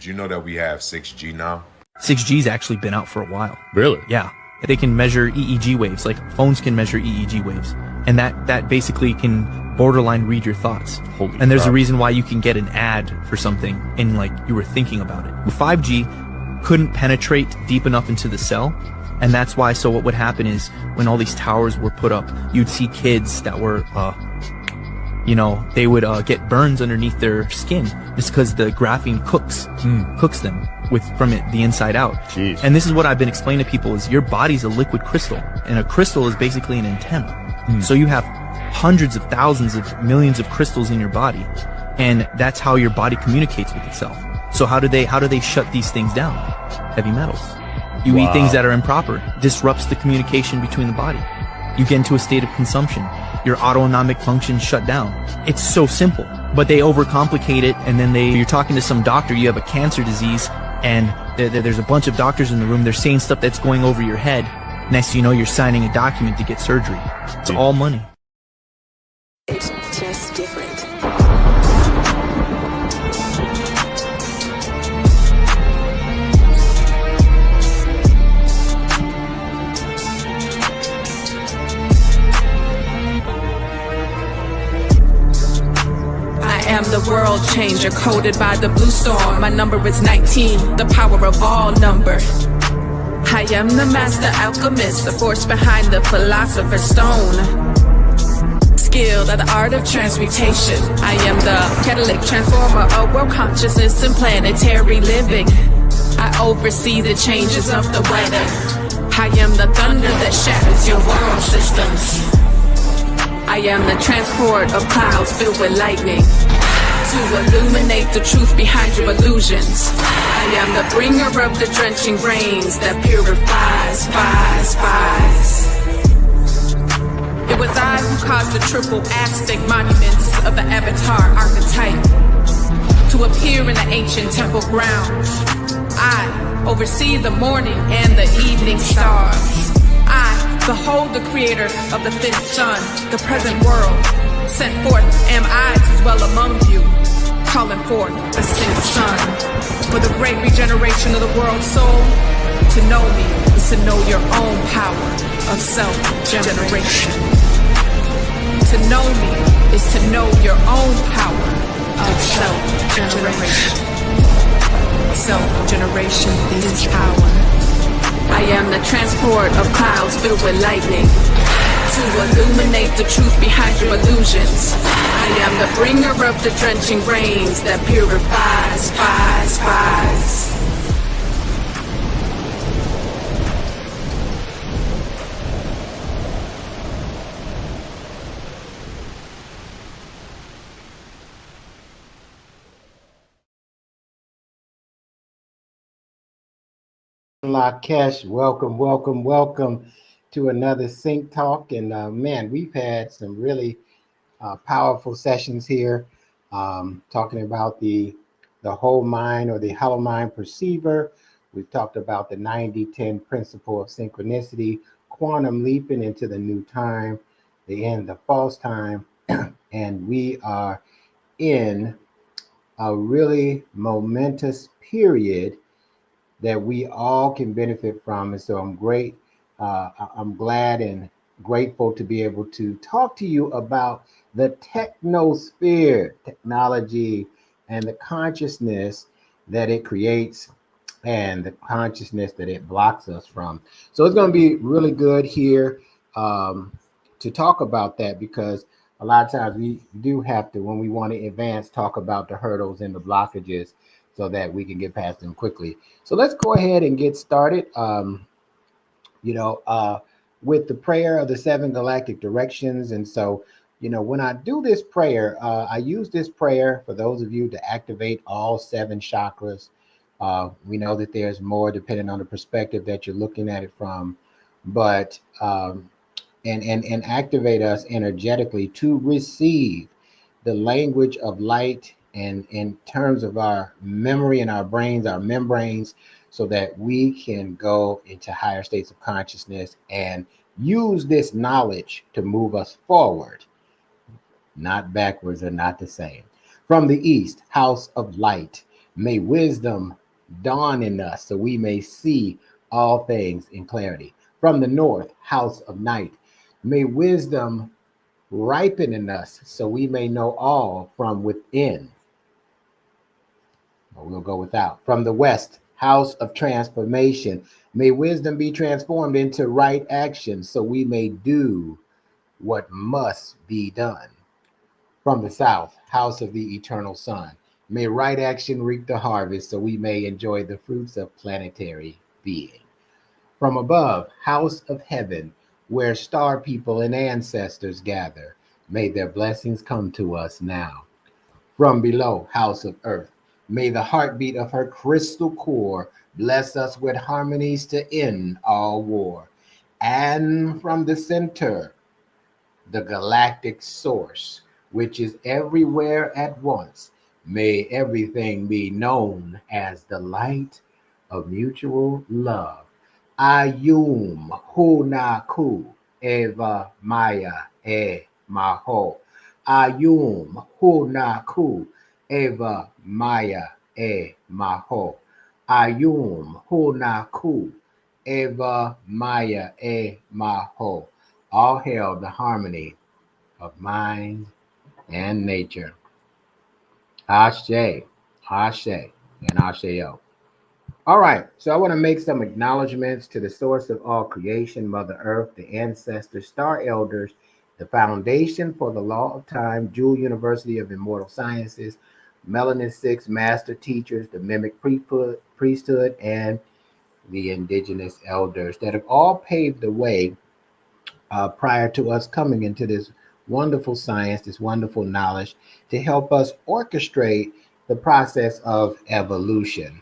Did you know that we have 6G now? 6G's actually been out for a while. Really? Yeah. They can measure EEG waves, like phones can measure EEG waves. And that basically can borderline read your thoughts. Holy and there's crap. a reason why you can get an ad for something and like you were thinking about it. 5G couldn't penetrate deep enough into the cell. And that's why, so what would happen is when all these towers were put up, you'd see kids that were, they would get burns underneath their skin just because the graphene cooks them from the inside out. Jeez. And this is what I've been explaining to people is your body's a liquid crystal, and a crystal is basically an antenna. So you have hundreds of thousands of millions of crystals in your body, and that's how your body communicates with itself. So how do they shut these things down? Heavy metals. You eat things that are improper, disrupts the communication between the body. You get into a state of consumption. Your autonomic functions shut down. It's so simple, but they overcomplicate it, and then you're talking to some doctor, you have a cancer disease, and there's a bunch of doctors in the room, they're saying stuff that's going over your head. Next thing you know, you're signing a document to get surgery. It's all money. It's just different. I am the world changer, coded by the blue storm. My number is 19, the power of all number. I am the master alchemist, the force behind the philosopher's stone. Skilled at the art of transmutation. I am the catalytic transformer of world consciousness and planetary living. I oversee the changes of the weather. I am the thunder that shatters your world systems. I am the transport of clouds filled with lightning to illuminate the truth behind your illusions. I am the bringer of the drenching rains that purifies. It was I who caused the triple Aztec monuments of the Avatar archetype to appear in the ancient temple grounds. I oversee the morning and the evening stars. I behold the creator of the fifth sun, the present world. Sent forth am I to dwell among you, calling forth a sixth sun. For the great regeneration of the world's soul, to know me is to know your own power of self-generation. To know me is to know your own power of self-generation. Self-generation is power. I am the transport of clouds filled with lightning to illuminate the truth behind your illusions. I am the bringer of the drenching rains that purifies. Lakesh, welcome to another Sync Talk. And man, we've had some really powerful sessions here, talking about the whole mind or the hollow mind perceiver. We've talked about the 90-10 principle of synchronicity, quantum leaping into the new time, the end of false time, and we are in a really momentous period that we all can benefit from. And so I'm glad and grateful to be able to talk to you about the Technosphere technology and the consciousness that it creates and the consciousness that it blocks us from. So it's going to be really good here to talk about that, because a lot of times we do have to, when we want to advance, talk about the hurdles and the blockages so that we can get past them quickly. So let's go ahead and get started. With the prayer of the 7 galactic directions. And so, when I do this prayer, I use this prayer for those of you to activate all 7 chakras. We know that there's more depending on the perspective that you're looking at it from, but and activate us energetically to receive the language of light and in terms of our memory and our brains, our membranes, so that we can go into higher states of consciousness and use this knowledge to move us forward, not backwards or not the same. From the east, house of light, May wisdom dawn in us so we may see all things in clarity. From the north, house of night, may wisdom ripen in us so we may know all from within. Or we'll go without. From the west, house of transformation, may wisdom be transformed into right action so we may do what must be done. From the south, house of the eternal sun, may right action reap the harvest so we may enjoy the fruits of planetary being. From above, house of heaven, where star people and ancestors gather, may their blessings come to us now. From below, house of earth, may the heartbeat of her crystal core bless us with harmonies to end all war. And from the center, the galactic source, which is everywhere at once, may everything be known as the light of mutual love. Ayum Hunaku Eva Maya E Maho. Ayum Hunaku Eva Maya E Maho. Ayum Hunaku Eva Maya E Maho. All hail the harmony of mind and nature. Ashe, Ashe, and Asheo. All right, so I want to make some acknowledgments to the source of all creation, Mother Earth, the ancestors, star elders, the foundation for the law of time, Jewel University of Immortal Sciences, Melanin Six master teachers, the mimic priesthood, and the indigenous elders that have all paved the way prior to us coming into this wonderful science, this wonderful knowledge to help us orchestrate the process of evolution.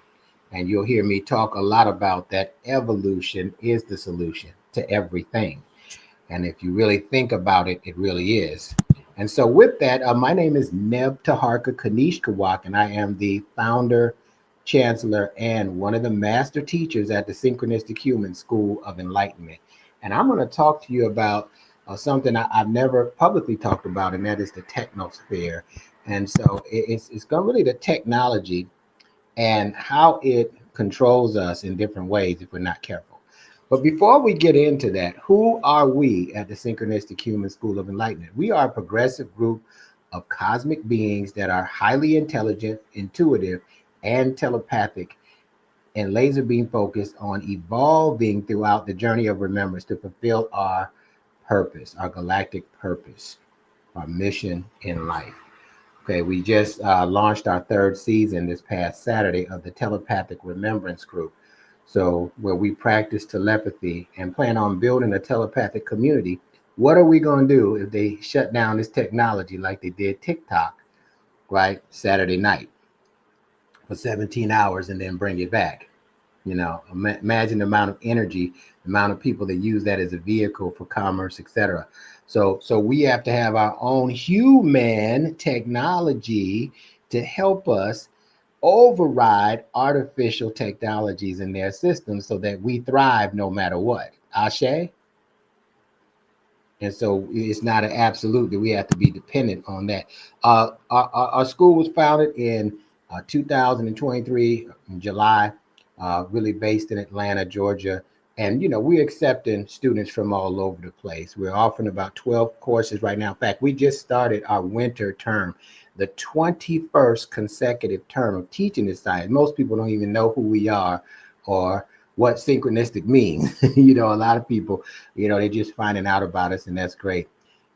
And you'll hear me talk a lot about that. Evolution is the solution to everything. And if you really think about it, it really is. And so, with that, my name is Neb Taharka Kanish Kawak, and I am the founder, chancellor, and one of the master teachers at the Synchronistic Human School of Enlightenment. And I'm going to talk to you about something I've never publicly talked about, and that is the Technosphere. And so, it's going really the technology and how it controls us in different ways if we're not careful. But before we get into that, who are we at the Synchronistic Human School of Enlightenment? We are a progressive group of cosmic beings that are highly intelligent, intuitive, and telepathic, and laser beam focused on evolving throughout the journey of remembrance to fulfill our purpose, our galactic purpose, our mission in life. Okay, we just launched our third season this past Saturday of the Telepathic Remembrance Group. So, where we practice telepathy and plan on building a telepathic community. What are we going to do if they shut down this technology like they did TikTok, right? Saturday night for 17 hours and then bring it back? You know, imagine the amount of energy, the amount of people that use that as a vehicle for commerce, etc. So we have to have our own human technology to help us override artificial technologies in their systems so that we thrive no matter what. Ashe? And so it's not an absolute that we have to be dependent on that. Our school was founded in 2023 in July, really based in Atlanta, Georgia. And, you know, we're accepting students from all over the place. We're offering about 12 courses right now. In fact, we just started our winter term, the 21st consecutive term of teaching this science. Most people don't even know who we are or what synchronistic means. You know, a lot of people, you know, they're just finding out about us, and that's great.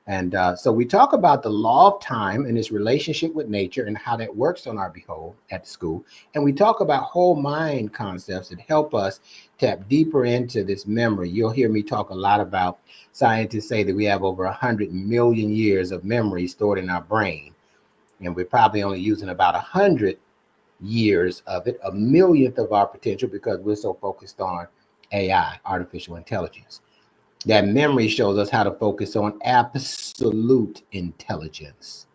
And so we talk about the law of time and its relationship with nature and how that works on our behold at the school. And we talk about whole mind concepts that help us tap deeper into this memory. You'll hear me talk a lot about scientists say that we have over 100 million years of memory stored in our brain. And we're probably only using about 100 years of it, a millionth of our potential, because we're so focused on AI, artificial intelligence. That memory shows us how to focus on absolute intelligence,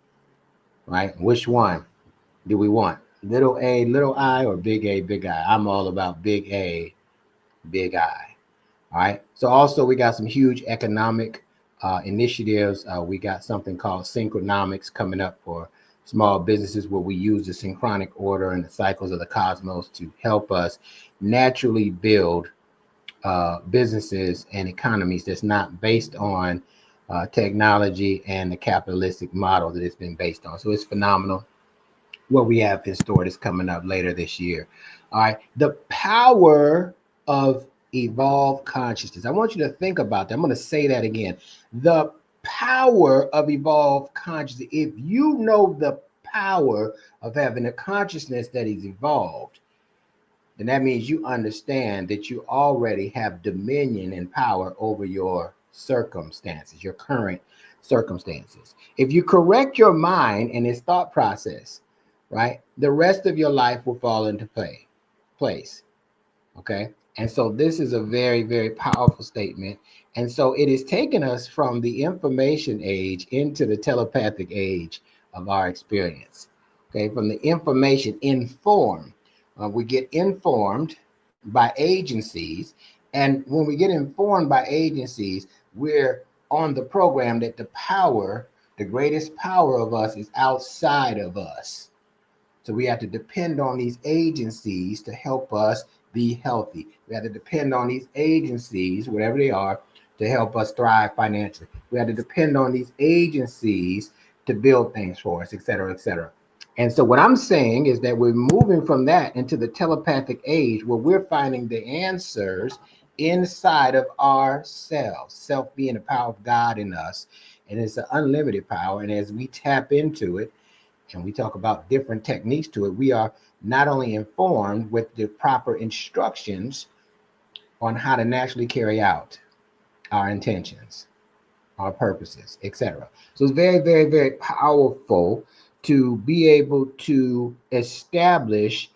right? Which one do we want? Little a, little I, or big A, big I? I'm all about big A, big I. All right. So also we got some huge economic initiatives. We got something called Synchronomics coming up for small businesses where we use the synchronic order and the cycles of the cosmos to help us naturally build businesses and economies that's not based on technology and the capitalistic model that it's been based on. So it's phenomenal what we have in store that's coming up later this year. All right, the power of evolved consciousness. I want you to think about that. I'm going to say that again. The power of evolved consciousness. If you know the power of having a consciousness that is evolved, then that means you understand that you already have dominion and power over your circumstances, your current circumstances. If you correct your mind and its thought process, right, the rest of your life will fall into place. Okay. And so this is a very, very powerful statement. And so it is taking us from the information age into the telepathic age of our experience. Okay. From the information informed, we get informed by agencies. And when we get informed by agencies, we're on the program that the power, the greatest power of us is outside of us. So we have to depend on these agencies to help us be healthy. We have to depend on these agencies, whatever they are, to help us thrive financially. We have to depend on these agencies to build things for us, et cetera, et cetera. And so what I'm saying is that we're moving from that into the telepathic age where we're finding the answers inside of ourselves, self being the power of God in us. And it's an unlimited power. And as we tap into it, and we talk about different techniques to it, we are not only informed with the proper instructions on how to naturally carry out our intentions, our purposes, etc. So it's very, very, very powerful to be able to establish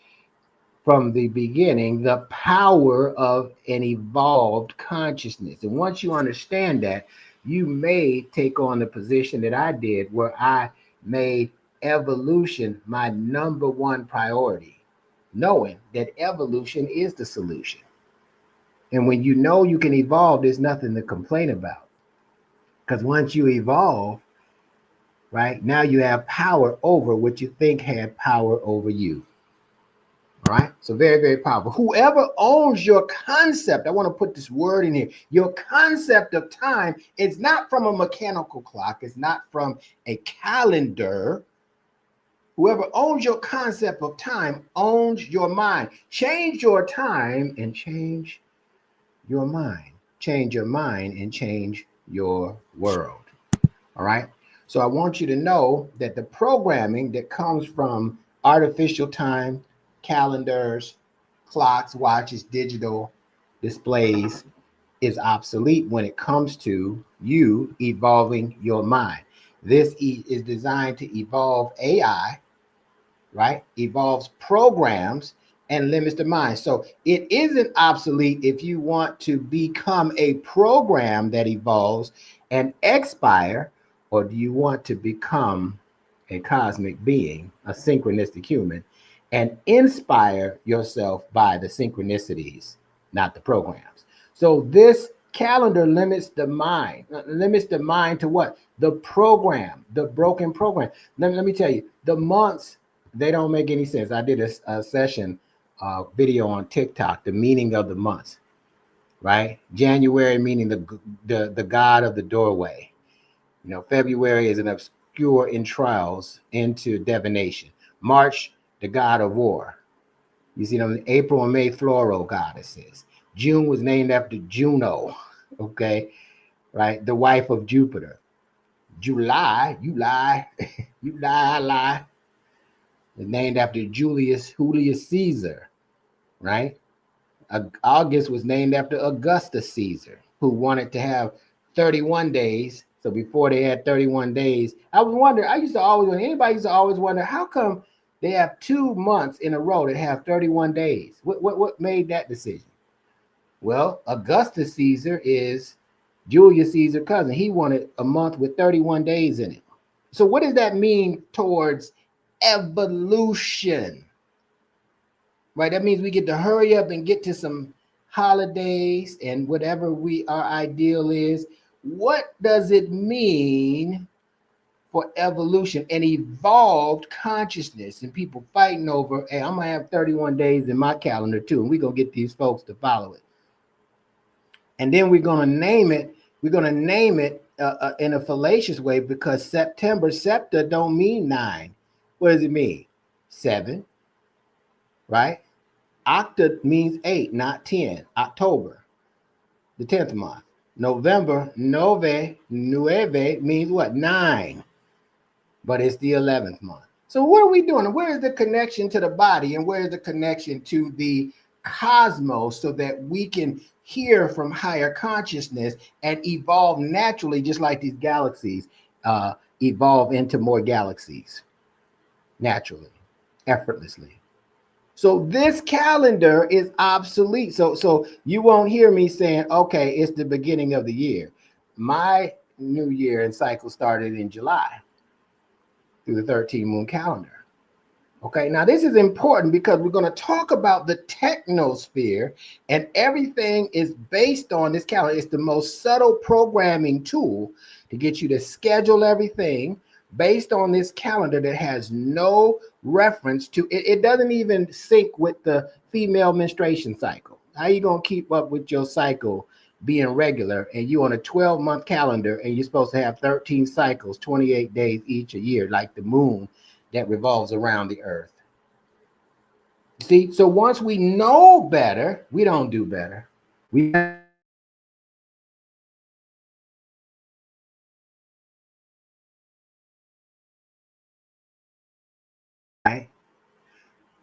from the beginning the power of an evolved consciousness. And once you understand that, you may take on the position that I did, where I made evolution my number one priority, knowing that evolution is the solution. And when you know you can evolve, there's nothing to complain about. Because once you evolve, right, now you have power over what you think had power over you. All right. So very, very powerful. Whoever owns your concept, I want to put this word in here. Your concept of time is not from a mechanical clock. It's not from a calendar. Whoever owns your concept of time owns your mind. Change your time and change your mind. Change your mind and change your world. All right. So I want you to know that the programming that comes from artificial time, calendars, clocks, watches, digital displays is obsolete when it comes to you evolving your mind. This is designed to evolve AI, right? Evolves programs and limits the mind. So it isn't obsolete if you want to become a program that evolves and expire, or do you want to become a cosmic being, a synchronistic human, and inspire yourself by the synchronicities, not the programs. So this calendar limits the mind. Limits the mind to what? The program, the broken program. Let me tell you, the months, they don't make any sense. I did a session video on TikTok, the meaning of the months, right? January meaning the god of the doorway. You know, February is an obscure entrails into divination. March, the god of war. You see them, April and May, floral goddesses. June was named after Juno, okay, right? The wife of Jupiter. July, you lie, you lie, I lie. It's named after Julius Caesar, right? August was named after Augustus Caesar, who wanted to have 31 days. So before they had 31 days, I used to always wonder, how come they have 2 months in a row that have 31 days? What made that decision? Well, Augustus Caesar is Julius Caesar's cousin. He wanted a month with 31 days in it. So what does that mean towards evolution? Right, that means we get to hurry up and get to some holidays and whatever our ideal is. What does it mean for evolution and evolved consciousness, and people fighting over, hey, I'm gonna have 31 days in my calendar too, and we're gonna get these folks to follow it. And then we're gonna name it. We're gonna name it in a fallacious way, because September, septa don't mean 9. What does it mean? 7, right? Octa means 8, not 10. October, the 10th month. November, nueve means what? 9, but it's the 11th month. So what are we doing? Where is the connection to the body, and where is the connection to the cosmos, so that we can hear from higher consciousness and evolve naturally, just like these galaxies evolve into more galaxies naturally, effortlessly. So this calendar is obsolete. So you won't hear me saying, okay, it's the beginning of the year. My new year and cycle started in July through the 13 moon calendar. Okay, now this is important because we're going to talk about the technosphere, and everything is based on this calendar. It's the most subtle programming tool to get you to schedule everything based on this calendar that has no reference to it. It doesn't even sync with the female menstruation cycle. How are you going to keep up with your cycle being regular, and you on a 12-month calendar, and you're supposed to have 13 cycles, 28 days each a year, like the moon that revolves around the earth? See, so once we know better, we don't do better. We right?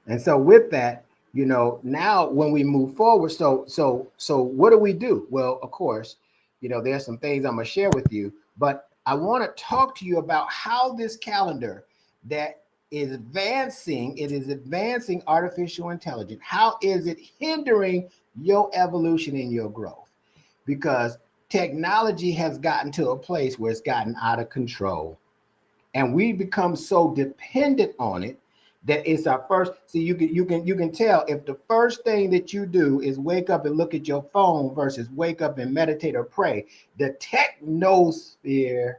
And so with that, now when we move forward, so what do we do? Well, of course, there's some things I'm gonna share with you, but I want to talk to you about how this calendar that is advancing, it is advancing artificial intelligence. How is it hindering your evolution and your growth? Because technology has gotten to a place where it's gotten out of control, and we become so dependent on it that it's our first. See, you can tell if the first thing that you do is wake up and look at your phone versus wake up and meditate or pray. The technosphere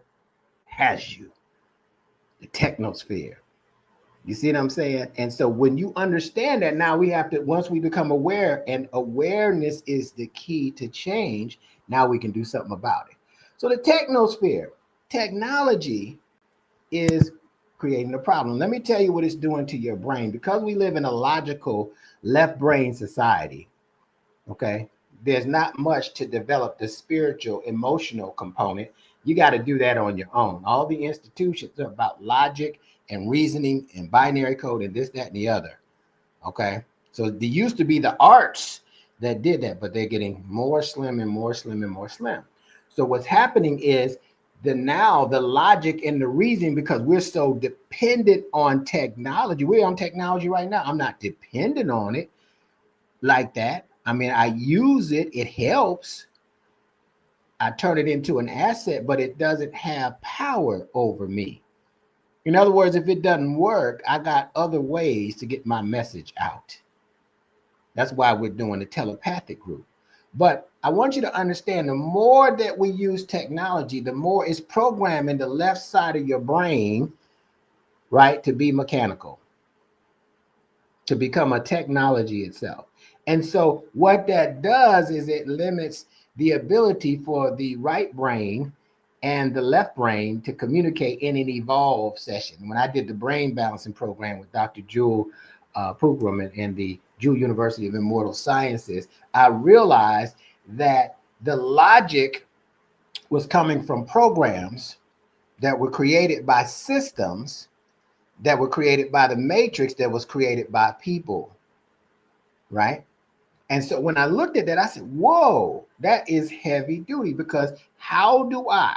has you. The technosphere. You see what I'm saying? And so when you understand that, now we have to, once we become aware, and awareness is the key to change, now we can do something about it. So the technosphere, technology is creating a problem. Let me tell you what it's doing to your brain. Because we live in a logical left brain society, okay, there's not much to develop the spiritual, emotional component. You got to do that on your own. All the institutions are about logic and reasoning and binary code and this, that, and the other. Okay. So there used to be the arts that did that, but they're getting more slim and more slim and more slim. So what's happening is the logic and the reasoning, because we're so dependent on technology. We're on technology right now. I'm not dependent on it like that. I mean, I use it. It helps. I turn it into an asset, but it doesn't have power over me. In other words, if it doesn't work, I got other ways to get my message out. That's why we're doing the telepathic route. But I want you to understand, the more that we use technology, the more it's programming the left side of your brain, right, to be mechanical, to become a technology itself. And so what that does is it limits the ability for the right brain and the left brain to communicate in an evolved session. When I did the brain balancing program with Dr. Jewel Pookrum in the Jewel University of Immortal Sciences, I realized that the logic was coming from programs that were created by systems that were created by the matrix that was created by people, right? And so when I looked at that, I said, whoa, that is heavy duty, because how do I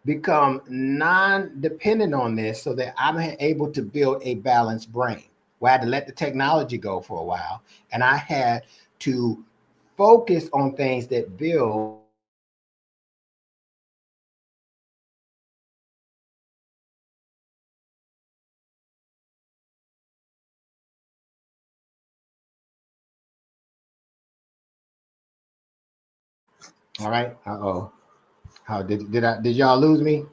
become non-dependent on this so that I'm able to build a balanced brain? Well, I had to let the technology go for a while, and I had to focus on things that build. All right. Uh-oh. How did y'all lose me?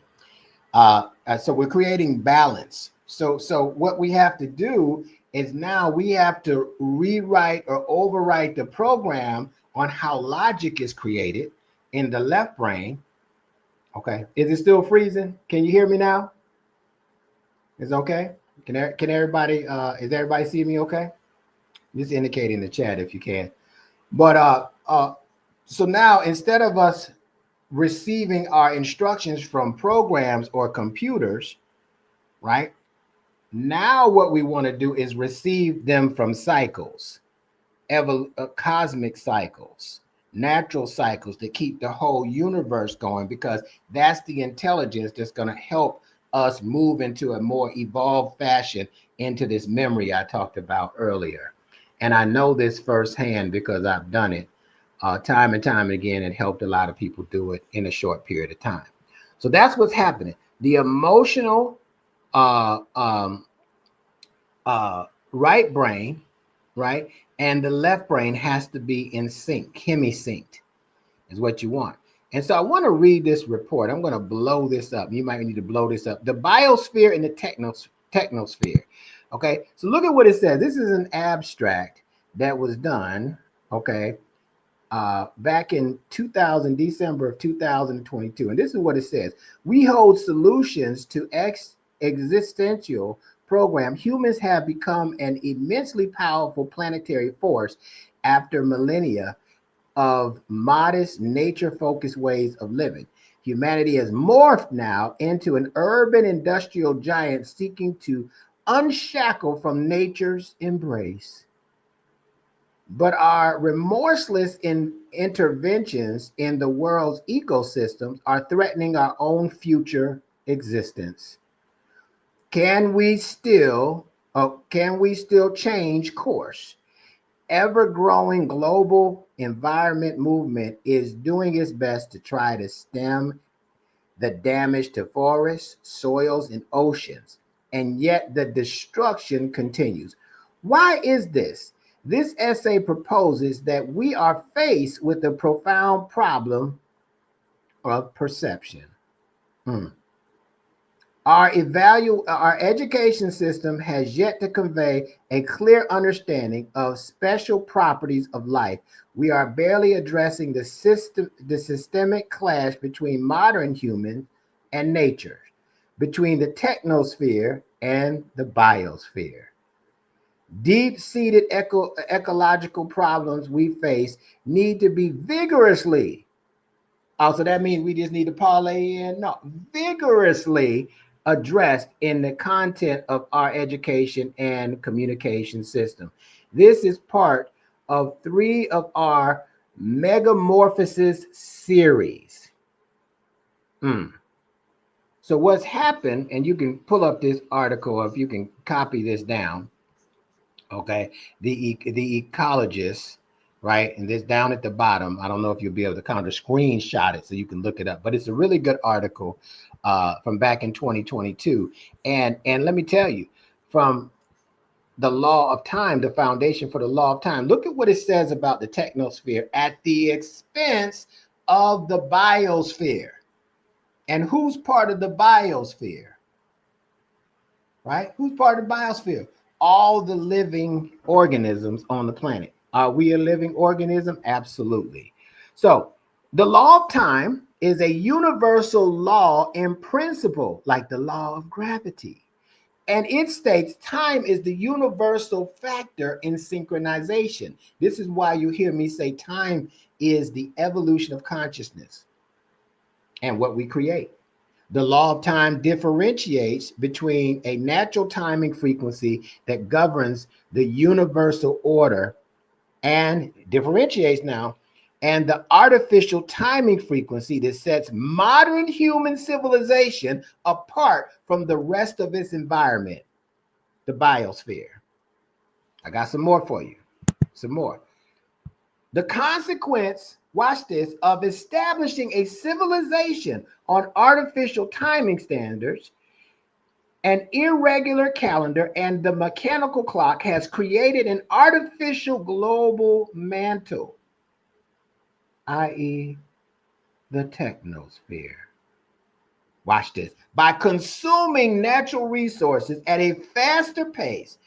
So we're creating balance. So what we have to do is now we have to rewrite or overwrite the program on how logic is created in the left brain. Okay. Is it still freezing? Can you hear me now? Is it okay? Can everybody is everybody see me okay? Just indicate in the chat if you can. But so now instead of us receiving our instructions from programs or computers, right? Now what we want to do is receive them from cycles, cosmic cycles, natural cycles that keep the whole universe going, because that's the intelligence that's going to help us move into a more evolved fashion into this memory I talked about earlier. And I know this firsthand because I've done it time and time again and helped a lot of people do it in a short period of time. So that's what's happening. The emotional uh, um, right brain, right, and the left brain has to be in sync, hemisynced is what you want. And so I want to read this report. I'm going to blow this up. You might need to blow this up. The biosphere and the technosphere. Okay, so look at what it says. This is an abstract that was done, okay, back in December of 2022. And this is what it says. We hold solutions to existential program. Humans have become an immensely powerful planetary force after millennia of modest, nature-focused ways of living. Humanity has morphed now into an urban industrial giant seeking to unshackle from nature's embrace. But our remorseless interventions in the world's ecosystems are threatening our own future existence. Can we still change course? Ever-growing global environment movement is doing its best to try to stem the damage to forests, soils, and oceans, and yet the destruction continues. Why is this? This essay proposes that we are faced with a profound problem of perception. Our education system has yet to convey a clear understanding of special properties of life. We are barely addressing the systemic clash between modern humans and nature, between the technosphere and the biosphere. Deep-seated ecological problems we face need to be vigorously, also that means we just need to parlay in, no, vigorously addressed in the content of our education and communication system. This is part of 3 of our Megamorphosis series. So what's happened, and you can pull up this article if you can copy this down, okay, the ecologists, right, and this down at the bottom, I don't know if you'll be able to kind of screenshot it so you can look it up, but it's a really good article from back in 2022. And let me tell you, from the law of time, the foundation for the law of time, look at what it says about the technosphere at the expense of the biosphere. And who's part of the biosphere? Right? Who's part of the biosphere? All the living organisms on the planet. Are we a living organism? Absolutely. So the law of time is a universal law in principle, like the law of gravity. And it states time is the universal factor in synchronization. This is why you hear me say time is the evolution of consciousness and what we create. The law of time differentiates between a natural timing frequency that governs the universal order and differentiates now, and the artificial timing frequency that sets modern human civilization apart from the rest of its environment, the biosphere. I got some more for you. Some more. The consequence, watch this, of establishing a civilization on artificial timing standards, an irregular calendar, and the mechanical clock has created an artificial global mantle, i.e., the technosphere. Watch this. By consuming natural resources at a faster pace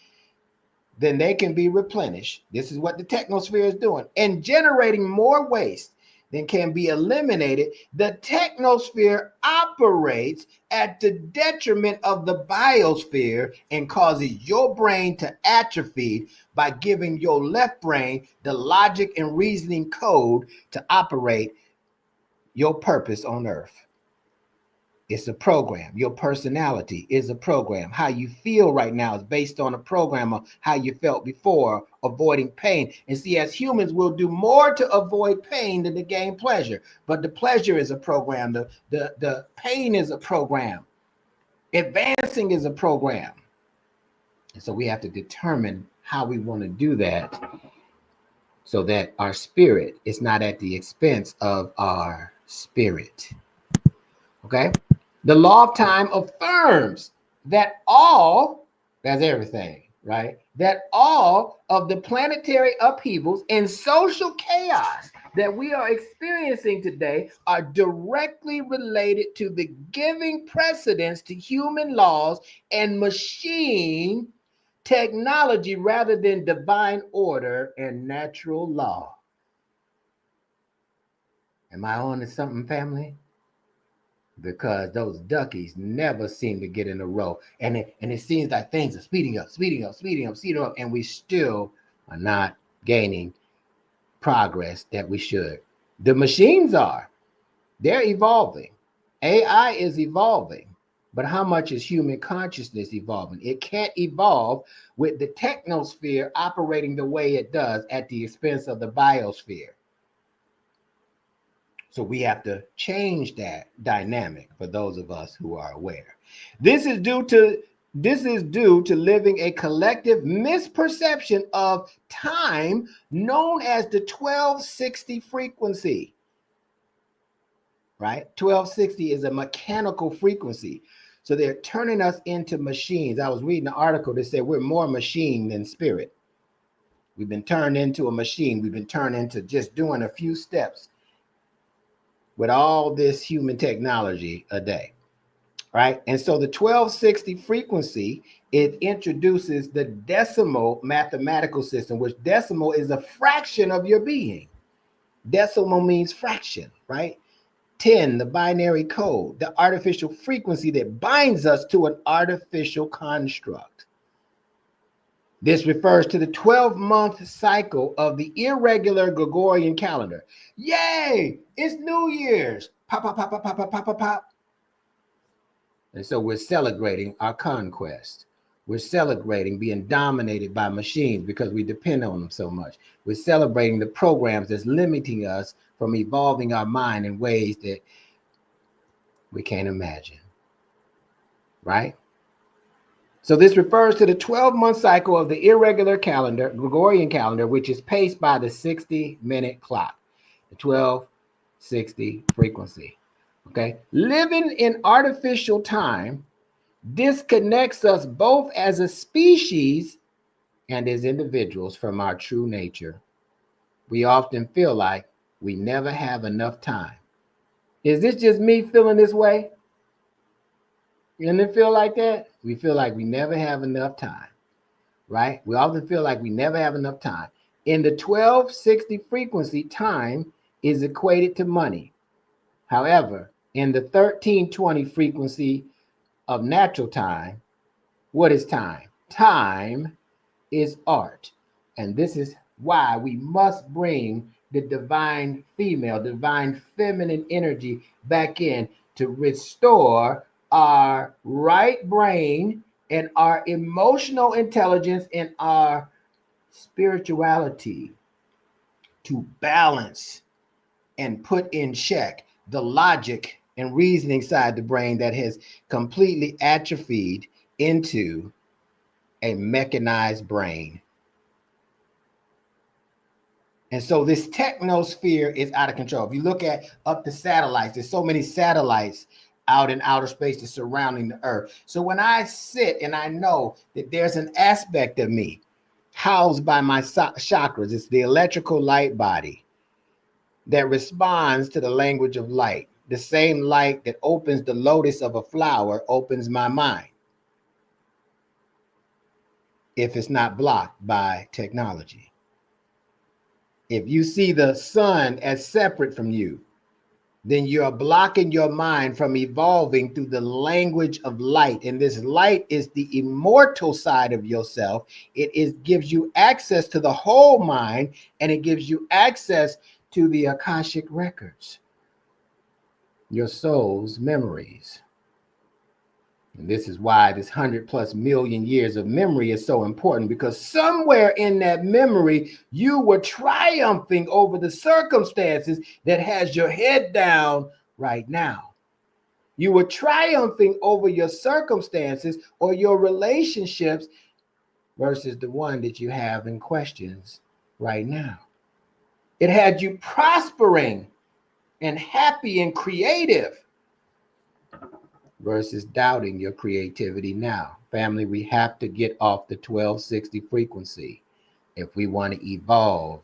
than they can be replenished. This is what the technosphere is doing, and generating more waste than can be eliminated. The technosphere operates at the detriment of the biosphere and causes your brain to atrophy by giving your left brain the logic and reasoning code to operate your purpose on earth. It's a program. Your personality is a program. How you feel right now is based on a program of how you felt before, avoiding pain. And see, as humans, we'll do more to avoid pain than to gain pleasure. But the pleasure is a program. The pain is a program. Advancing is a program. And so we have to determine how we want to do that so that our spirit is not at the expense of our spirit. Okay? The law of time affirms that that's everything, right? That all of the planetary upheavals and social chaos that we are experiencing today are directly related to the giving precedence to human laws and machine technology rather than divine order and natural law. Am I on to something, family? Because those duckies never seem to get in a row. And it seems like things are speeding up, and we still are not gaining progress that we should. The machines they're evolving. AI is evolving. But how much is human consciousness evolving? It can't evolve with the technosphere operating the way it does at the expense of the biosphere. So we have to change that dynamic for those of us who are aware. This is due to living a collective misperception of time known as the 1260 frequency. Right? 1260 is a mechanical frequency. So they're turning us into machines. I was reading an article that said we're more machine than spirit. We've been turned into a machine. We've been turned into just doing a few steps with all this human technology a day, right? And so the 1260 frequency, it introduces the decimal mathematical system, which decimal is a fraction of your being. Decimal means fraction, right? 10, the binary code, the artificial frequency that binds us to an artificial construct. This refers to the 12-month cycle of the irregular Gregorian calendar. Yay! It's New Year's. Pop, pop, pop, pop, pop, pop, pop, pop, pop. And so we're celebrating our conquest. We're celebrating being dominated by machines because we depend on them so much. We're celebrating the programs that's limiting us from evolving our mind in ways that we can't imagine. Right? So this refers to the 12-month cycle of the irregular calendar, Gregorian calendar, which is paced by the 60-minute clock, the 1260 frequency. Okay, living in artificial time disconnects us both as a species and as individuals from our true nature. We often feel like we never have enough time. Is this just me feeling this way? Doesn't it feel like that? We feel like we never have enough time, right? We often feel like we never have enough time. In the 1260 frequency, time is equated to money. However, in the 1320 frequency of natural time, what is time? Time is art. And this is why we must bring the divine female, divine feminine energy back in to restore our right brain and our emotional intelligence and our spirituality to balance and put in check the logic and reasoning side of the brain that has completely atrophied into a mechanized brain. And so this technosphere is out of control. If you look at up the satellites, there's so many satellites out in outer space that's surrounding the earth. So when I sit and I know that there's an aspect of me housed by my chakras, it's the electrical light body that responds to the language of light. the same light that opens the lotus of a flower opens my mind if it's not blocked by technology. If you see the sun as separate from you, then you're blocking your mind from evolving through the language of light. And this light is the immortal side of yourself. Gives you access to the whole mind, and it gives you access to the Akashic records, your soul's memories. And this is why this 100+ million years of memory is so important, because somewhere in that memory, you were triumphing over the circumstances that has your head down right now. You were triumphing over your circumstances or your relationships versus the one that you have in questions right now. It had you prospering and happy and creative versus doubting your creativity now. Family, we have to get off the 1260 frequency if we want to evolve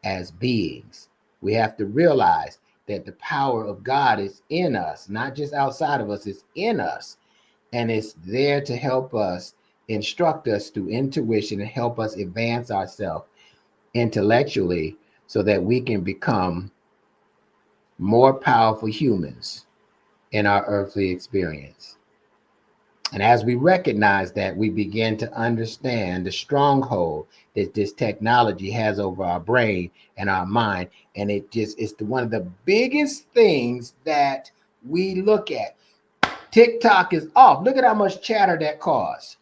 as beings. We have to realize that the power of God is in us, not just outside of us, it's in us. And it's there to help us, instruct us through intuition, and help us advance ourselves intellectually so that we can become more powerful humans in our earthly experience. And as we recognize that, we begin to understand the stronghold that this technology has over our brain and our mind. And it's one of the biggest things that we look at. TikTok is off. Look at how much chatter that caused.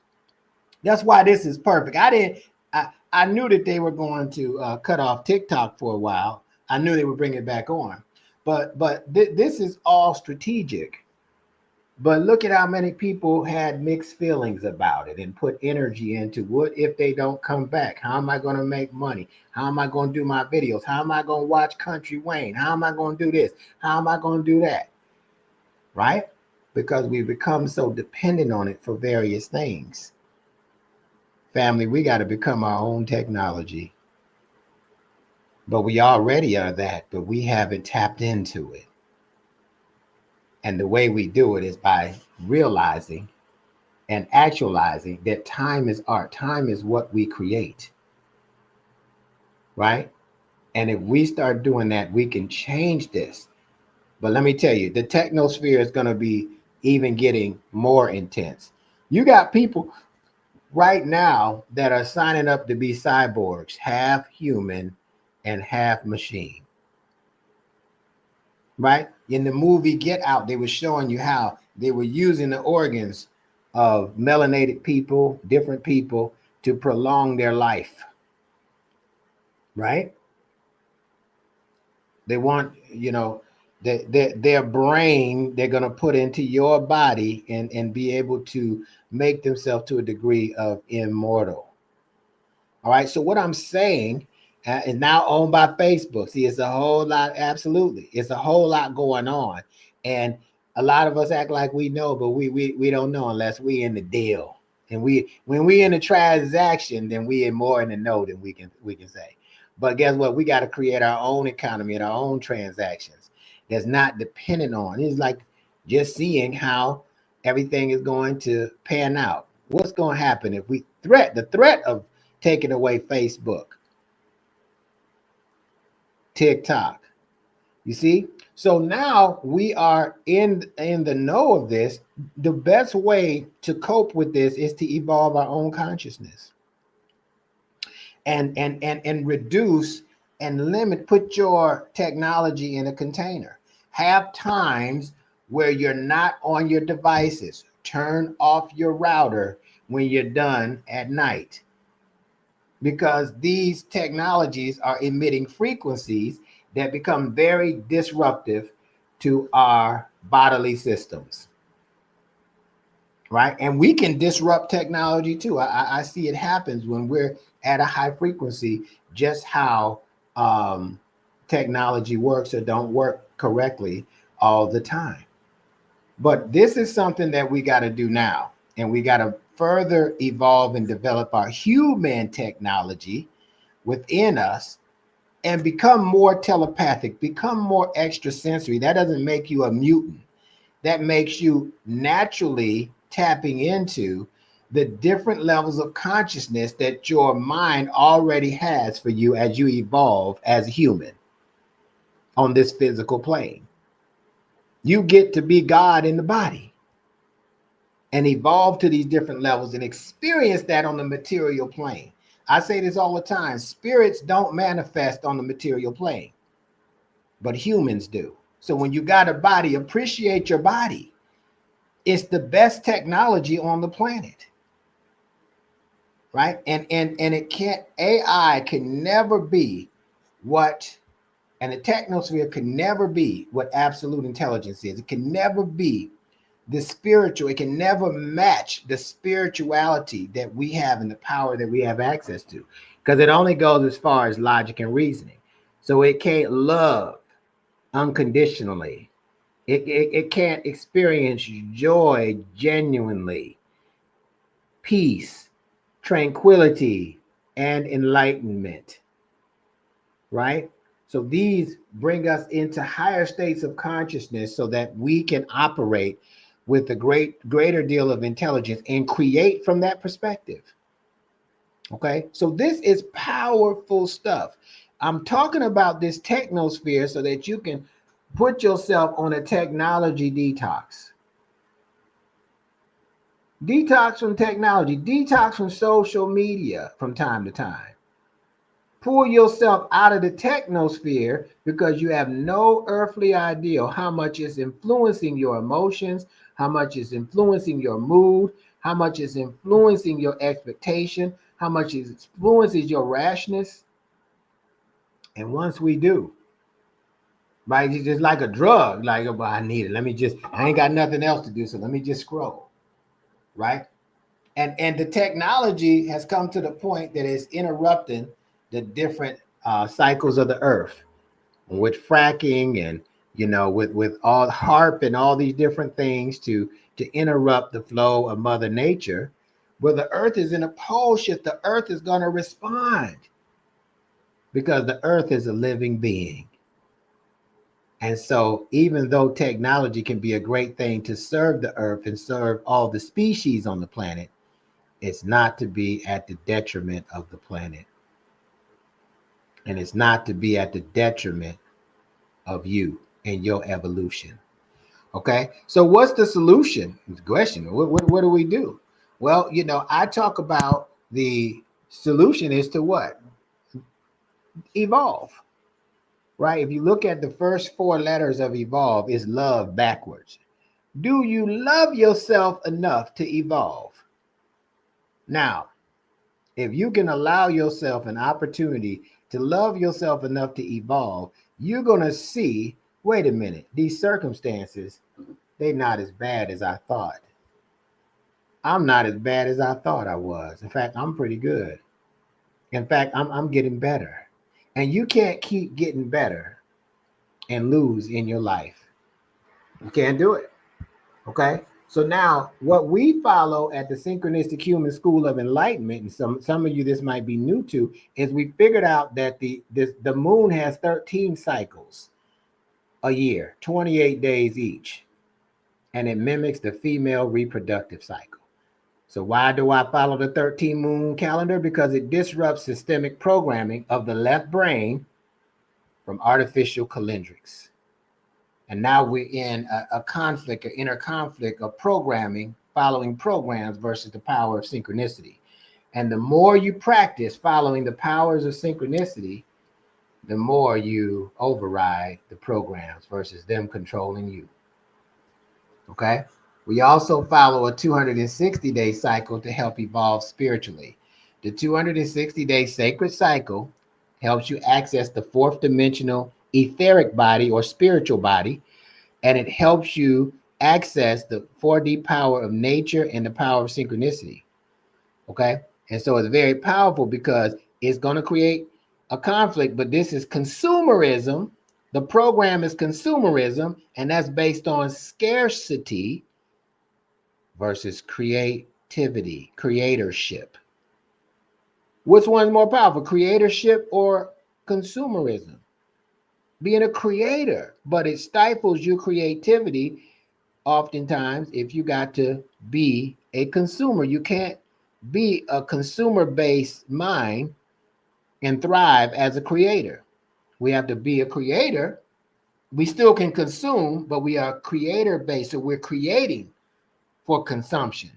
That's why this is perfect. I knew that they were going to cut off TikTok for a while. I knew they would bring it back on. But this is all strategic. But look at how many people had mixed feelings about it and put energy into what if they don't come back? How am I going to make money? How am I going to do my videos? How am I going to watch Country Wayne? How am I going to do this? How am I going to do that? Right? Because we become so dependent on it for various things. Family, we got to become our own technology. But we already are that, but we haven't tapped into it. And the way we do it is by realizing and actualizing that time is art. Time is what we create. Right? And if we start doing that, we can change this. But let me tell you, the technosphere is going to be even getting more intense. You got people right now that are signing up to be cyborgs, half human and half machine. Right? In the movie Get Out, they were showing you how they were using the organs of melanated people, different people, to prolong their life. Right? They want, their brain, they're going to put into your body and be able to make themselves to a degree of immortal. All right. So what I'm saying is now owned by Facebook. See, it's a whole lot. Absolutely. It's a whole lot going on. And a lot of us act like we know, but we don't know unless we in the deal. And when we in the transaction, then we are more in the know than we can say. But guess what? We got to create our own economy and our own transactions that's not dependent on. It's like just seeing how everything is going to pan out. What's going to happen if we the threat of taking away Facebook, TikTok? You see? So now we are in the know of this. The best way to cope with this is to evolve our own consciousness. And reduce and limit, put your technology in a container. Have times where you're not on your devices. Turn off your router when you're done at night. Because these technologies are emitting frequencies that become very disruptive to our bodily systems. Right? And we can disrupt technology too. I see it happens when we're at a high frequency, just how technology works or don't work correctly all the time. But this is something that we got to do now. And we got to further evolve and develop our human technology within us and become more telepathic, become more extrasensory. That doesn't make you a mutant. That makes you naturally tapping into the different levels of consciousness that your mind already has for you as you evolve as a human on this physical plane. You get to be God in the body and evolve to these different levels and experience that on the material plane. I say this all the time. Spirits don't manifest on the material plane, but humans do. So when you got a body, appreciate your body. It's the best technology on the planet, right? And it can't, AI can never be what, and the technosphere can never be what absolute intelligence is. It can never be the spiritual. It can never match the spirituality that we have and the power that we have access to, because it only goes as far as logic and reasoning. So it can't love unconditionally. It can't experience joy genuinely, peace, tranquility, and enlightenment, right? So these bring us into higher states of consciousness so that we can operate with a greater deal of intelligence and create from that perspective. Okay, so this is powerful stuff. I'm talking about this technosphere so that you can put yourself on a technology detox. Detox from technology, detox from social media from time to time. Pull yourself out of the technosphere because you have no earthly idea how much is influencing your emotions, how much is influencing your mood, how much is influencing your expectation, how much is influences your rashness. And once we do, right, it's just like a drug, like, oh, I need it. I ain't got nothing else to do, so let me just scroll, right? And the technology has come to the point that it's interrupting the different cycles of the earth with fracking and with all HARP and all these different things to interrupt the flow of Mother Nature. Where the earth is in a pole shift, the earth is going to respond because the earth is a living being. And so even though technology can be a great thing to serve the earth and serve all the species on the planet, it's not to be at the detriment of the planet. And it's not to be at the detriment of you and your evolution. Okay. So what's the solution? The question, what do we do? Well, I talk about the solution is to what? Evolve, right? If you look at the first four letters of evolve, is love backwards. Do you love yourself enough to evolve? Now, if you can allow yourself an opportunity to love yourself enough to evolve, you're going to see, wait a minute, these circumstances, they're not as bad as I thought. I'm not as bad as I thought I was. In fact, I'm pretty good. In fact, I'm getting better. And you can't keep getting better and lose in your life. You can't do it. Okay. So now what we follow at the Synchronistic Human School of Enlightenment, and some of you this might be new to, is we figured out that the moon has 13 cycles a year, 28 days each, and it mimics the female reproductive cycle. So why do I follow the 13 moon calendar? Because it disrupts systemic programming of the left brain from artificial calendrics. And now we're in a conflict, an inner conflict of programming, following programs versus the power of synchronicity. And the more you practice following the powers of synchronicity, the more you override the programs versus them controlling you. Okay? We also follow a 260-day cycle to help evolve spiritually. The 260-day sacred cycle helps you access the fourth dimensional etheric body or spiritual body, and it helps you access the 4D power of nature and the power of synchronicity. Okay? And so it's very powerful because it's going to create a conflict, but this is consumerism. The program is consumerism, and that's based on scarcity versus creativity, creatorship. Which one's more powerful, creatorship or consumerism, being a creator, but it stifles your creativity. Oftentimes, if you got to be a consumer, you can't be a consumer-based mind and thrive as a creator. We have to be a creator. We still can consume, but we are creator-based, so we're creating for consumption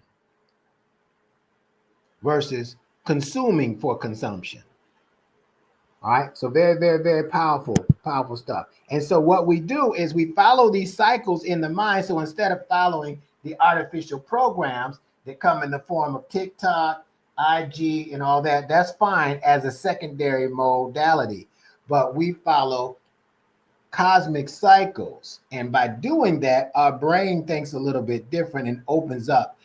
versus consuming for consumption. All right. So very, very, very powerful, powerful stuff. And so what we do is we follow these cycles in the mind. So instead of following the artificial programs that come in the form of TikTok, IG, and all that, that's fine as a secondary modality. But we follow cosmic cycles. And by doing that, our brain thinks a little bit different and opens up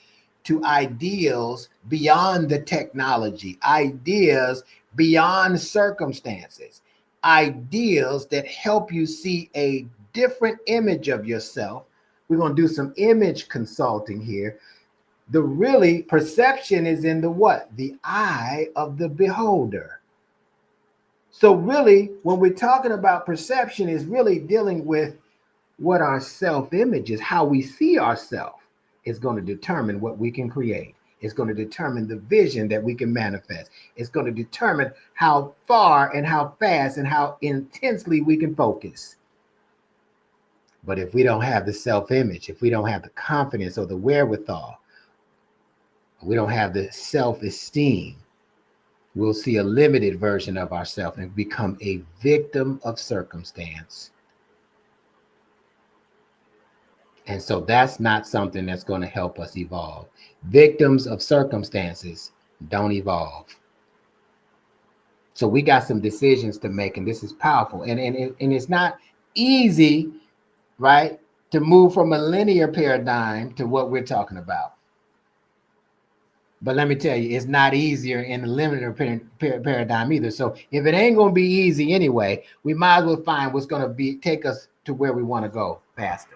to ideals beyond the technology, ideas beyond circumstances, ideals that help you see a different image of yourself. We're going to do some image consulting here. The really perception is in the what? The eye of the beholder. So really, when we're talking about perception, is really dealing with what our self-image is, how we see ourselves is going to determine what we can create. It's going to determine the vision that we can manifest. It's going to determine how far and how fast and how intensely we can focus. But if we don't have the self-image, if we don't have the confidence or the wherewithal, we don't have the self-esteem, we'll see a limited version of ourselves and become a victim of circumstance. And so that's not something that's going to help us evolve. Victims of circumstances don't evolve. So we got some decisions to make, and this is powerful. And it's not easy, right, to move from a linear paradigm to what we're talking about. But let me tell you, it's not easier in the linear paradigm either. So if it ain't going to be easy anyway, we might as well find what's going to take us to where we want to go faster.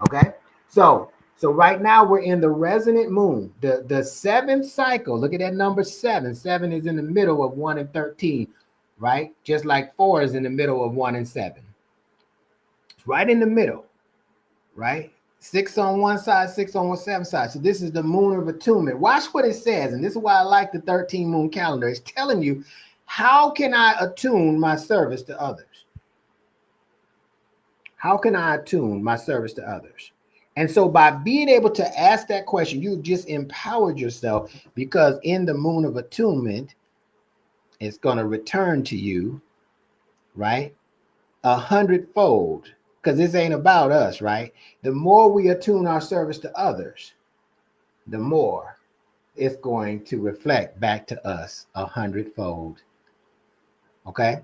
Okay, so right now we're in the resonant moon, the seventh cycle. Look at that number 7. 7 is in the middle of 1 and 13, right? Just like 4 is in the middle of 1 and 7. It's right in the middle, right? 6 on one side, 6 on 7 side. So this is the moon of attunement. Watch what it says, and this is why I like the 13 moon calendar. It's telling you, how can I attune my service to others? How can I attune my service to others? And so by being able to ask that question, you just empowered yourself, because in the moon of attunement, it's going to return to you, right? 100-fold, because this ain't about us, right? The more we attune our service to others, the more it's going to reflect back to us 100-fold. Okay.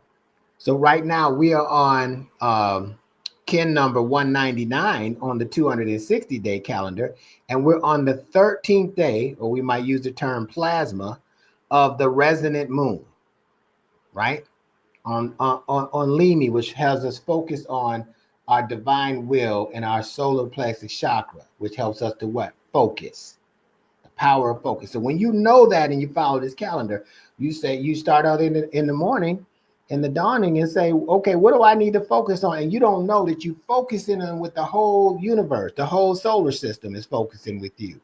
So right now we are on, Kin number 199 on the 260-day calendar, and we're on the 13th day, or we might use the term plasma, of the resonant moon, right? On Limi, which has us focus on our divine will and our solar plexus chakra, which helps us to what? Focus. The power of focus. So when you know that and you follow this calendar, you start out in the morning, in the dawning, and say, okay, what do I need to focus on? And you don't know that you focusing on with the whole universe, the whole solar system is focusing with you.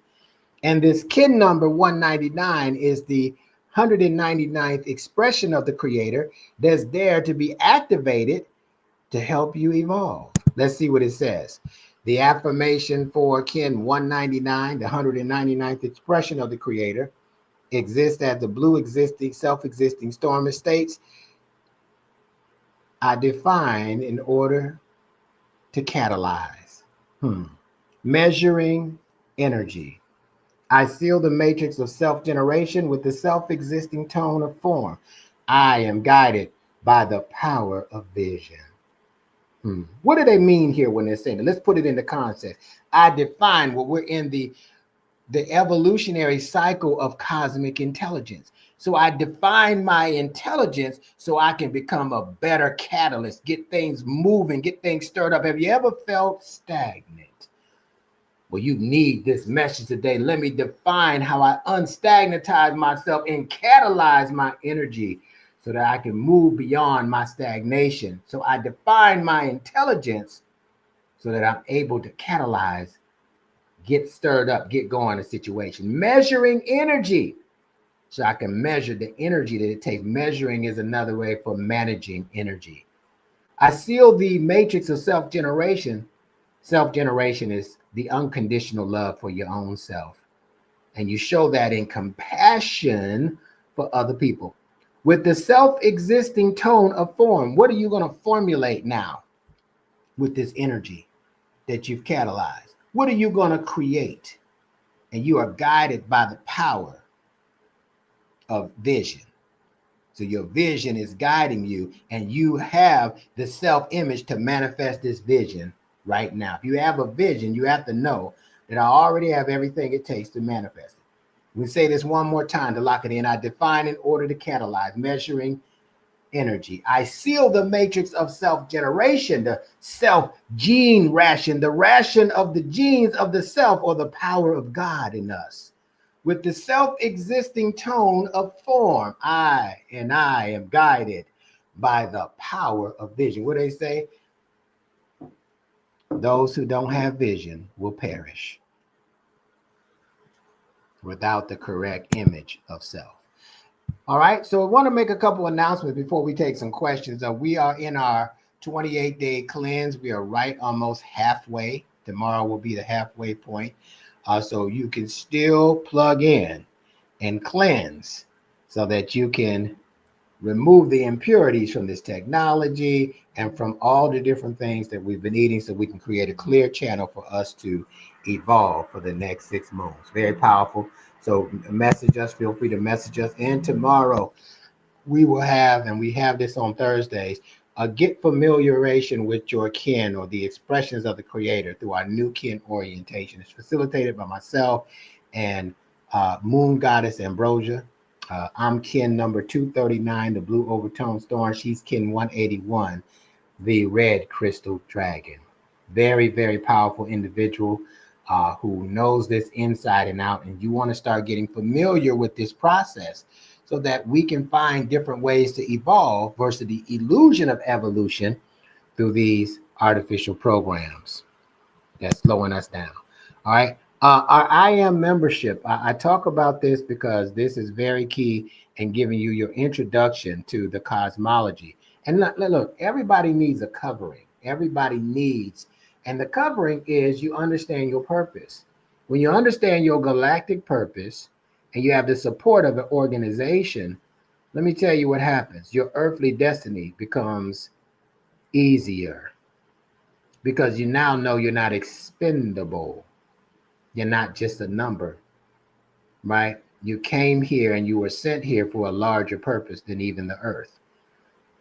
And this kin number 199 is the 199th expression of the creator that's there to be activated to help you evolve. Let's see what it says. The affirmation for kin 199, the 199th expression of the creator, exists as the blue existing, self-existing storm of states. I define in order to catalyze. Measuring energy. I seal the matrix of self-generation with the self-existing tone of form. I am guided by the power of vision. What do they mean here when they're saying it? Let's put it into context. I define what we're in the evolutionary cycle of cosmic intelligence. So I define my intelligence so I can become a better catalyst, get things moving, get things stirred up. Have you ever felt stagnant? Well, you need this message today. Let me define how I unstagnatize myself and catalyze my energy so that I can move beyond my stagnation. So I define my intelligence so that I'm able to catalyze, get stirred up, get going a situation. Measuring energy, so I can measure the energy that it takes. Measuring is another way for managing energy. I seal the matrix of self-generation. Self-generation is the unconditional love for your own self. And you show that in compassion for other people. With the self-existing tone of form, what are you going to formulate now with this energy that you've catalyzed? What are you going to create? And you are guided by the power of vision. So your vision is guiding you, and you have the self-image to manifest this vision right now. If you have a vision, you have to know that I already have everything it takes to manifest it. We say this one more time to lock it in. I define in order to catalyze, measuring energy. I seal the matrix of self-generation, the self-gene ration, the ration of the genes of the self, or the power of God in us. With the self-existing tone of form, I am guided by the power of vision. What do they say? Those who don't have vision will perish without the correct image of self. All right, so I want to make a couple announcements before we take some questions. We are in our 28-day cleanse. We are right almost halfway. Tomorrow will be the halfway point. So you can still plug in and cleanse so that you can remove the impurities from this technology and from all the different things that we've been eating, so we can create a clear channel for us to evolve for the next 6 months. Very powerful. So message us, feel free to message us. And tomorrow we will have, and we have this on Thursdays, a get familiarization with your kin, or the expressions of the creator, through our new kin orientation. It's facilitated by myself and Moon Goddess Ambrosia. I'm kin number 239, the blue overtone storm. She's kin 181, the red crystal dragon. Very, very powerful individual who knows this inside and out. And you want to start getting familiar with this process so that we can find different ways to evolve versus the illusion of evolution through these artificial programs that's slowing us down. All right. Our I am membership. I talk about this because this is very key in giving you your introduction to the cosmology. And look, everybody needs a covering. Everybody needs, and the covering is you understand your purpose. When you understand your galactic purpose and you have the support of an organization, let me tell you what happens. Your earthly destiny becomes easier because you now know you're not expendable. You're not just a number, right? You came here and you were sent here for a larger purpose than even the earth.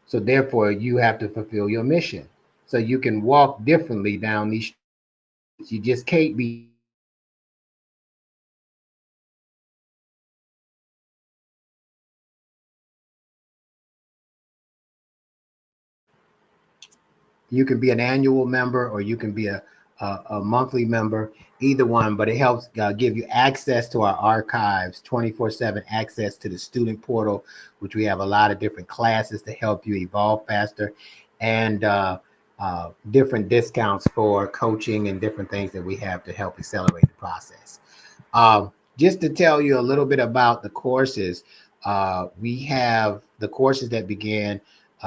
So therefore, you have to fulfill your mission. So you can walk differently down these streets. You just can't be you can be an annual member, or you can be a monthly member, either one, but it helps give you access to our archives, 24/7 access to the student portal, which we have a lot of different classes to help you evolve faster, and different discounts for coaching and different things that we have to help accelerate the process. Just to tell you a little bit about the courses, we have the courses that began.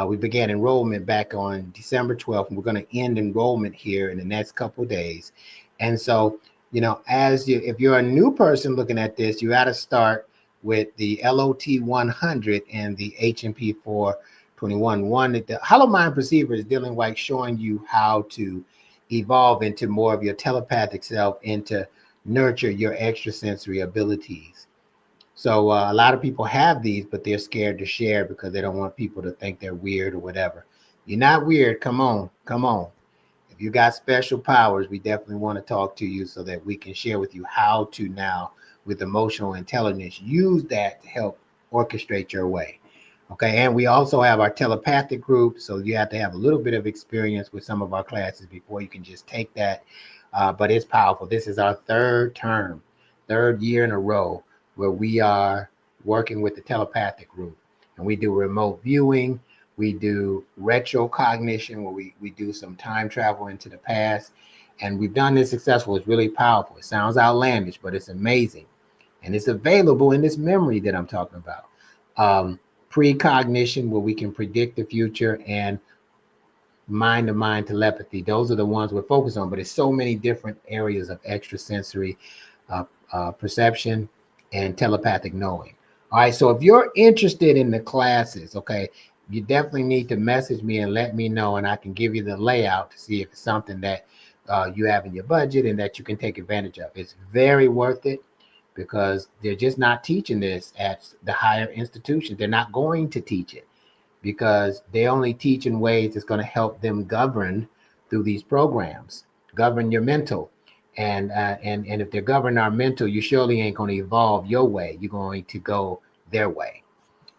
We began enrollment back on December 12th, and we're going to end enrollment here in the next couple of days. And so, you know, if you're a new person looking at this, you got to start with the LOT 100 and the HMP 421. One that the Hollow Mind Perceiver is dealing with, showing you how to evolve into more of your telepathic self and to nurture your extrasensory abilities. So a lot of people have these, but they're scared to share because they don't want people to think they're weird or whatever. You're not weird. Come on. Come on. If you got special powers, we definitely want to talk to you so that we can share with you how to now, with emotional intelligence, use that to help orchestrate your way. Okay. And we also have our telepathic group. So you have to have a little bit of experience with some of our classes before you can just take that. But it's powerful. This is our third year in a row where we are working with the telepathic group. And we do remote viewing. We do retrocognition, where we do some time travel into the past. And we've done this successful. It's really powerful. It sounds outlandish, but it's amazing. And it's available in this memory that I'm talking about. Precognition, where we can predict the future, and mind-to-mind telepathy. Those are the ones we're focused on, but it's so many different areas of extrasensory perception and telepathic knowing. All right, so if you're interested in the classes, okay, you definitely need to message me and let me know, and I can give you the layout to see if it's something that you have in your budget and that you can take advantage of. It's very worth it, because they're just not teaching this at the higher institutions. They're not going to teach it, because they only teach in ways that's going to help them govern through these programs, govern your mental. And if they're governing our mental, you surely ain't going to evolve your way. You're going to go their way.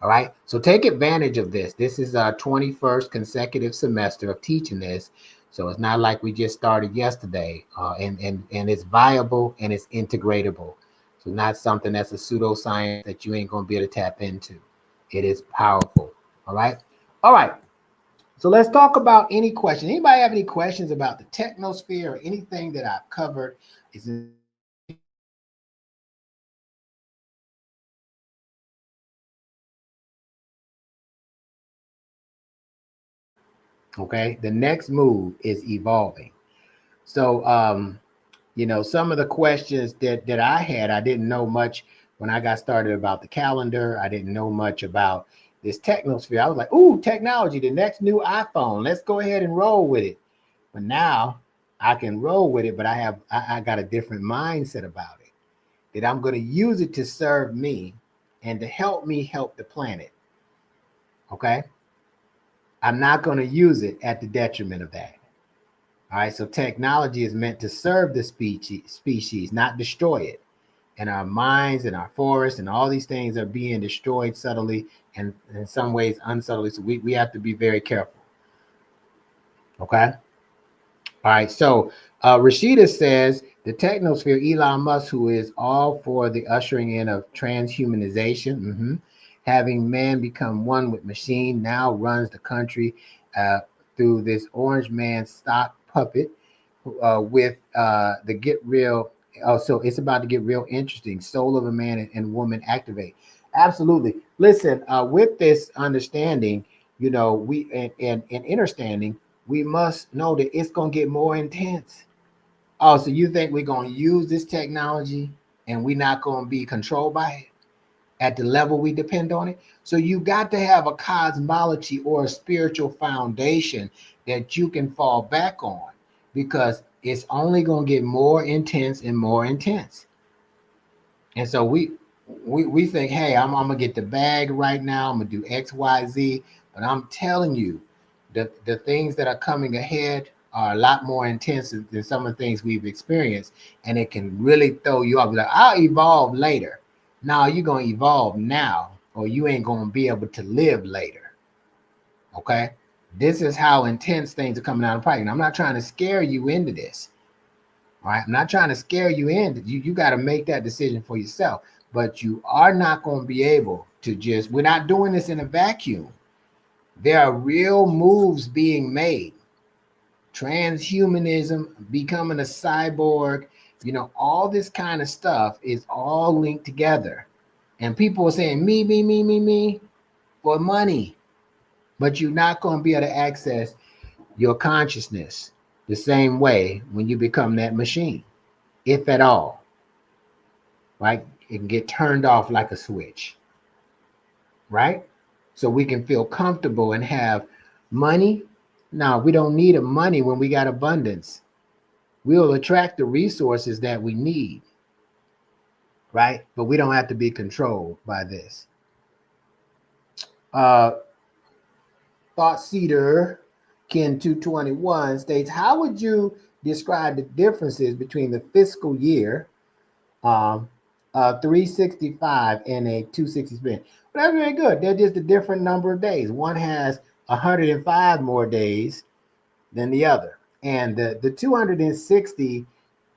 All right. So take advantage of this. This is our 21st consecutive semester of teaching this. So it's not like we just started yesterday. And it's viable and it's integratable. So not something that's a pseudoscience that you ain't going to be able to tap into. It is powerful. All right. All right. So let's talk about any questions. Anybody have any questions about the technosphere or anything that I've covered? Is it okay? The next move is evolving. So some of the questions that I had, I didn't know much when I got started about the calendar. I didn't know much about this technosphere. I was like, ooh, technology, the next new iPhone. Let's go ahead and roll with it. But now I can roll with it, but I got a different mindset about it. That I'm going to use it to serve me and to help me help the planet. Okay? I'm not going to use it at the detriment of that. All right, so technology is meant to serve the species, not destroy it. And our minds and our forests and all these things are being destroyed subtly and in some ways unsubtly. So we have to be very careful. Okay. All right. So Rashida says the technosphere, Elon Musk, who is all for the ushering in of transhumanization, having man become one with machine, now runs the country through this orange man stock puppet with the get real. Oh, so it's about to get real interesting. Soul of a man and woman activate. Absolutely. Listen, with this understanding, we and understanding, we must know that it's going to get more intense. Oh, so you think we're going to use this technology and we're not going to be controlled by it at the level we depend on it? So you got to have a cosmology or a spiritual foundation that you can fall back on, because it's only going to get more intense and more intense. And so we think, hey, I'm gonna get the bag right now. I'm gonna do X, Y, Z. But I'm telling you, the things that are coming ahead are a lot more intense than some of the things we've experienced, and it can really throw you off. Like, I'll evolve later. Now you're gonna evolve now, or you ain't gonna be able to live later. Okay, this is how intense things are coming out of the pipe. And I'm not trying to scare you into this. All right, I'm not trying to scare you in. You got to make that decision for yourself. But you are not going to be able to just, we're not doing this in a vacuum. There are real moves being made. Transhumanism, becoming a cyborg, all this kind of stuff is all linked together. And people are saying, me, for money. But you're not going to be able to access your consciousness the same way when you become that machine, if at all. Right? It can get turned off like a switch, right? So we can feel comfortable and have money. Now, we don't need money when we got abundance. We'll attract the resources that we need, right? But we don't have to be controlled by this. Thought Cedar Ken 221 states, how would you describe the differences between the fiscal year 365 and a 260 spin? But that's very good. They're just a different number of days. One has 105 more days than the other. And the 260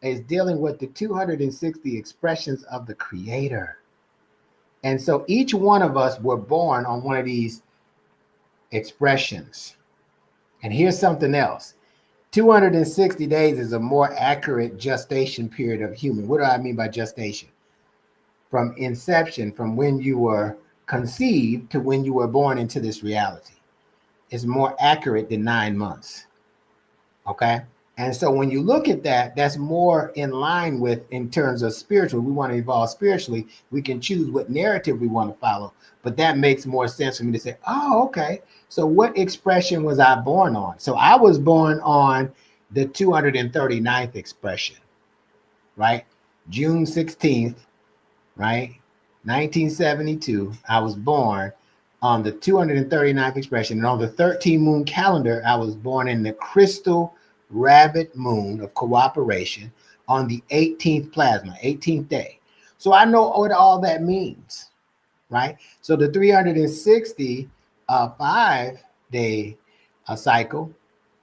is dealing with the 260 expressions of the creator. And so each one of us were born on one of these expressions. And here's something else. 260 days is a more accurate gestation period of human. What do I mean by gestation? From inception, from when you were conceived to when you were born into this reality, is more accurate than 9 months. Okay. And so when you look at that, that's more in line with, in terms of spiritual, we want to evolve spiritually. We can choose what narrative we want to follow, but that makes more sense for me to say, oh, okay. So what expression was I born on? So I was born on the 239th expression, right? June 16th, right? 1972, I was born on the 239th expression. And on the 13 moon calendar, I was born in the crystal rabbit moon of cooperation on the 18th plasma, 18th day. So I know what all that means, right? So the 360 5-day cycle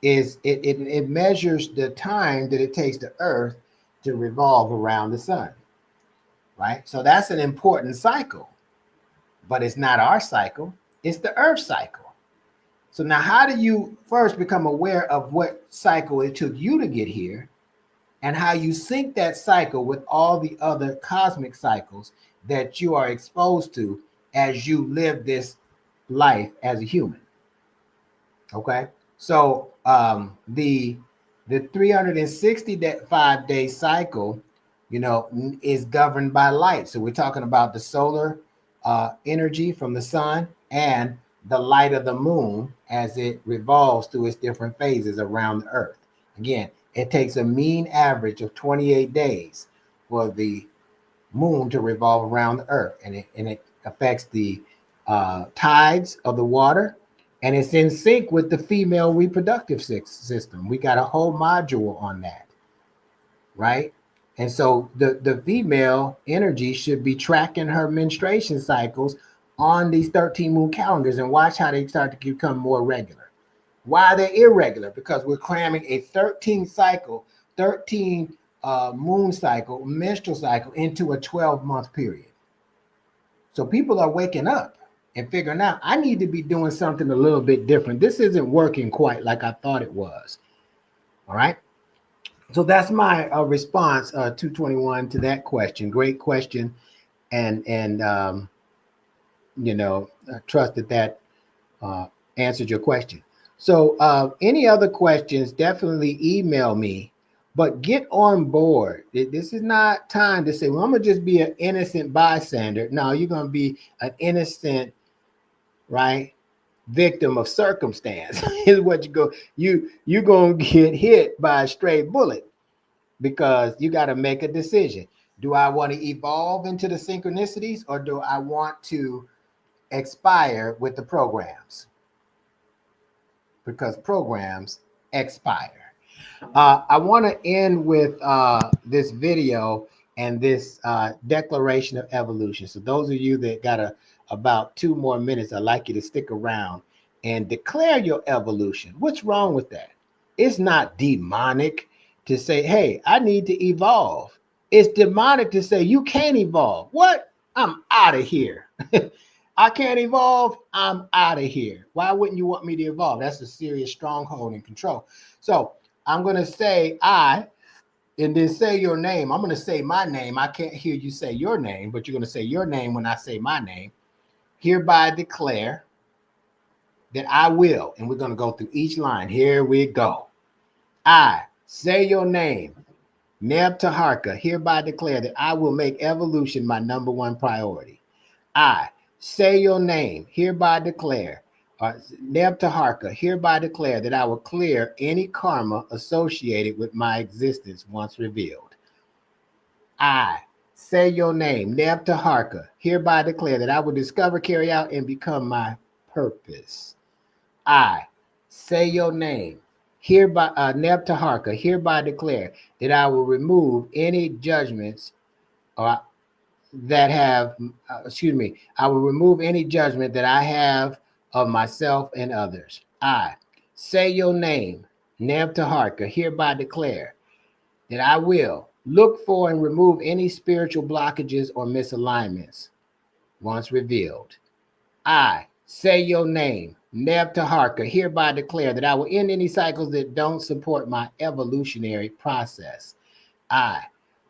is it measures the time that it takes the earth to revolve around the sun, right? So that's an important cycle, but it's not our cycle, it's the earth cycle. So now how do you first become aware of what cycle it took you to get here, and how you sync that cycle with all the other cosmic cycles that you are exposed to as you live this life as a human? Okay, so the 365-day cycle, is governed by light. So we're talking about the solar energy from the sun and the light of the moon as it revolves through its different phases around the earth. Again, it takes a mean average of 28 days for the moon to revolve around the earth, and it affects the tides of the water, and it's in sync with the female reproductive system. We got a whole module on that, right? And so the female energy should be tracking her menstruation cycles on these 13 moon calendars, and watch how they start to become more regular. Why are they irregular? Because we're cramming a 13 moon cycle, menstrual cycle into a 12-month period. So people are waking up and figuring out, I need to be doing something a little bit different. This isn't working quite like I thought it was. All right. So that's my response, 221, to that question. Great question. And trust that answered your question. So any other questions, definitely email me, but get on board. This is not time to say, well, I'm going to just be an innocent bystander. No, you're going to be an innocent, right, victim of circumstance. Is what you're going to get hit by a stray bullet, because you got to make a decision. Do I want to evolve into the synchronicities, or do I want to expire with the programs? Because programs expire. I want to end with this video and this declaration of evolution. So those of you that got about 2 more minutes, I'd like you to stick around and declare your evolution. What's wrong with that? It's not demonic to say, hey, I need to evolve. It's demonic to say you can't evolve. What? I'm out of here. I can't evolve. I'm out of here. Why wouldn't you want me to evolve? That's a serious stronghold and control. So I'm going to say I, and then say your name. I'm going to say my name. I can't hear you say your name, but you're going to say your name when I say my name. Hereby declare that I will. And we're going to go through each line. Here we go. I say your name. Neb Taharka, hereby declare that I will make evolution my #1 priority. I say your name, hereby declare, Neb Taharka, hereby declare that I will clear any karma associated with my existence once revealed. I say your name, Neb Taharka, hereby declare that I will discover, carry out, and become my purpose. I say your name, hereby, Neb Taharka, hereby declare that I will remove any judgments that have, I will remove any judgment that I have of myself and others. I say your name, Neb Taharka, hereby declare that I will look for and remove any spiritual blockages or misalignments. once revealed. I say your name, Neb Taharka, hereby declare that I will end any cycles that don't support my evolutionary process. I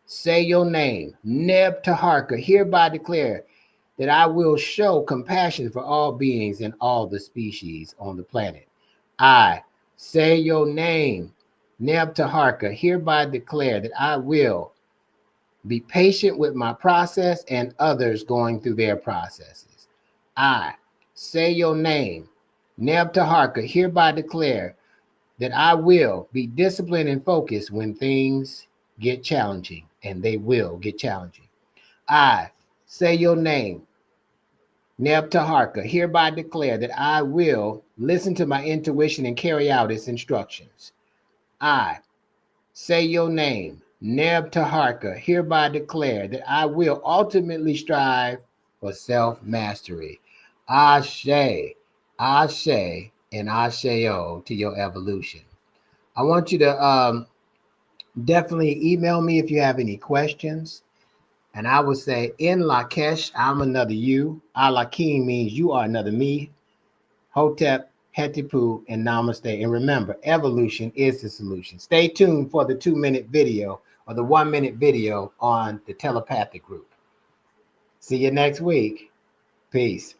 say your name, Neb Taharka, hereby declare that I will show compassion for all beings and all the species on the planet. I say your name, Neb Taharka, hereby declare that I will be patient with my process and others going through their processes. I say your name, Neb Taharka, hereby declare that I will be disciplined and focused when things get challenging, and they will get challenging. I say your name, Neb Taharka, hereby declare that I will listen to my intuition and carry out its instructions. I say your name, Neb Taharka, hereby declare that I will ultimately strive for self-mastery. Ashe, Ashe, and Asheo to your evolution. I want you to definitely email me if you have any questions. And I would say, in Lakesh, I'm another you. Alakim means you are another me. Hotep, Hetipu, and Namaste. And remember, evolution is the solution. Stay tuned for the 2-minute video or the 1-minute video on the telepathic group. See you next week. Peace.